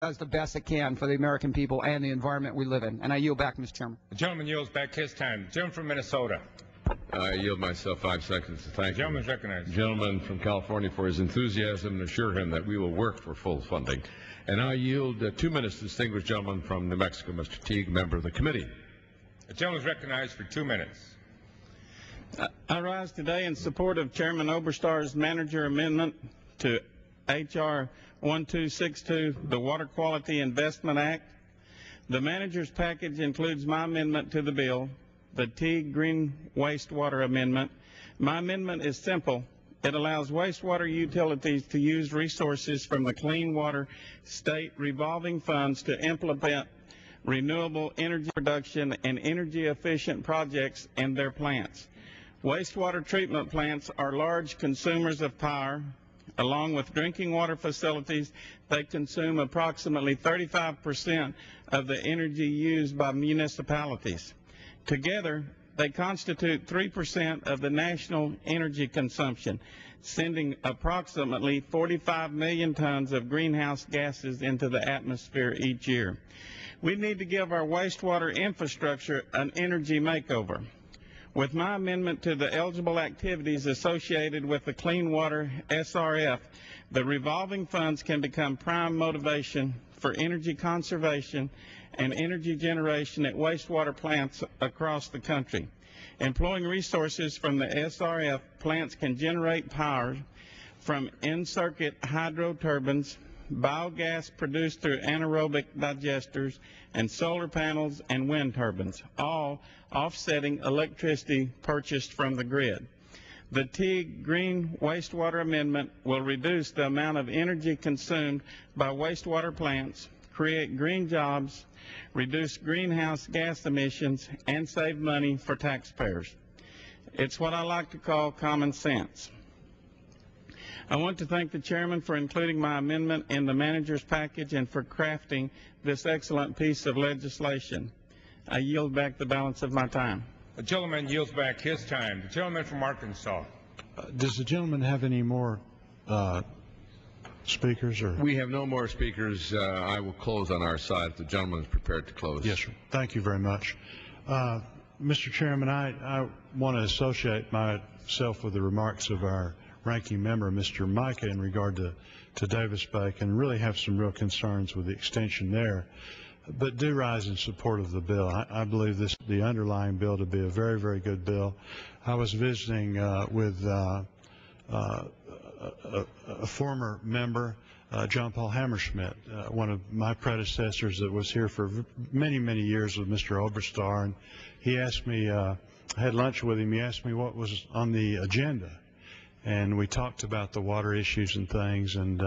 does the best it can for the American people and the environment we live in. And I yield back, Mr. Chairman. The gentleman yields back his time. The gentleman from Minnesota. I yield myself 5 seconds to thank the gentleman is recognized. The gentleman from California for his enthusiasm and assure him that we will work for full funding. And I yield 2 minutes to the distinguished gentleman from New Mexico, Mr. Teague, member of the committee. The gentleman is recognized for 2 minutes. I rise today in support of Chairman Oberstar's manager amendment to H.R. 1262, the Water Quality Investment Act. The manager's package includes my amendment to the bill, the Teague Green Wastewater Amendment. My amendment is simple. It allows wastewater utilities to use resources from the Clean Water State Revolving Funds to implement renewable energy production and energy-efficient projects in their plants. Wastewater treatment plants are large consumers of power. Along with drinking water facilities, they consume approximately 35% of the energy used by municipalities. Together, they constitute 3% of the national energy consumption, sending approximately 45 million tons of greenhouse gases into the atmosphere each year. We need to give our wastewater infrastructure an energy makeover. With my amendment to the eligible activities associated with the Clean Water SRF, the revolving funds can become prime motivation for energy conservation and energy generation at wastewater plants across the country. Employing resources from the SRF, plants can generate power from in-circuit hydro turbines, biogas produced through anaerobic digesters, and solar panels and wind turbines, all offsetting electricity purchased from the grid. The Teague Green Wastewater Amendment will reduce the amount of energy consumed by wastewater plants, create green jobs, reduce greenhouse gas emissions, and save money for taxpayers. It's what I like to call common sense. I want to thank the chairman for including my amendment in the manager's package and for crafting this excellent piece of legislation. I yield back the balance of my time. The gentleman yields back his time. The gentleman from Arkansas. Does the gentleman have any more speakers? Or? We have no more speakers. I will close on our side if the gentleman is prepared to close. Yes, sir. Thank you very much. Mr. Chairman, I want to associate myself with the remarks of our ranking member, Mr. Micah, in regard to Davis-Bacon, and really have some real concerns with the extension there, but do rise in support of the bill. I believe the underlying bill to be a very, very good bill. I was visiting with a former member, John Paul Hammerschmidt, one of my predecessors that was here for many, many years with Mr. Oberstar, and he asked me, I had lunch with him, he asked me what was on the agenda. And we talked about the water issues and things, and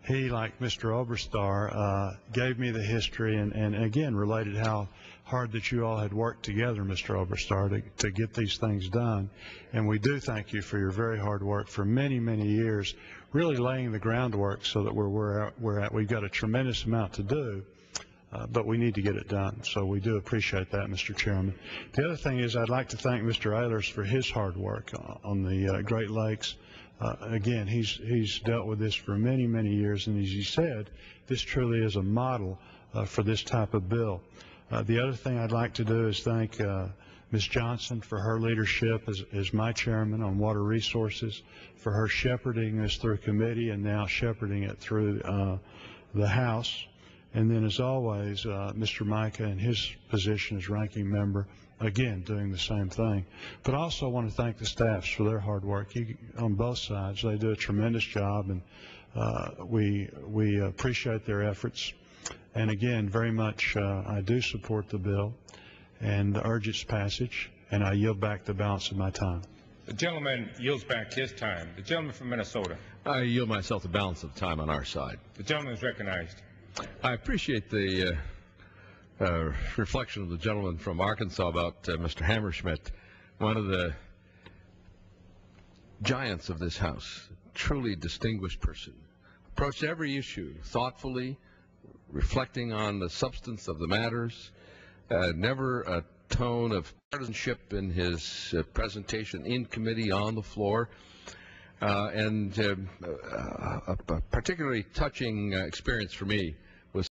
he, like Mr. Oberstar, gave me the history and again related how hard that you all had worked together, Mr. Oberstar, to get these things done. And we do thank you for your very hard work for many, many years, really laying the groundwork so that we're at. We've got a tremendous amount to do, but we need to get it done. So we do appreciate that, Mr. Chairman. The other thing is I'd like to thank Mr. Ehlers for his hard work on the Great Lakes. Again, he's dealt with this for many, many years, and as you said, this truly is a model for this type of bill. The other thing I'd like to do is thank Ms. Johnson for her leadership as my chairman on water resources, for her shepherding this through committee and now shepherding it through the House. And then, as always, Mr. Micah in his position as ranking member, again, doing the same thing. But I also want to thank the staffs for their hard work on both sides. They do a tremendous job, and we appreciate their efforts. And again, very much I do support the bill and urge its passage, and I yield back the balance of my time. The gentleman yields back his time. The gentleman from Minnesota. I yield myself the balance of time on our side. The gentleman is recognized. I appreciate the reflection of the gentleman from Arkansas about Mr. Hammerschmidt, one of the giants of this House, truly distinguished person. Approached every issue thoughtfully, reflecting on the substance of the matters, never a tone of partisanship in his presentation in committee on the floor. And a particularly touching experience for me was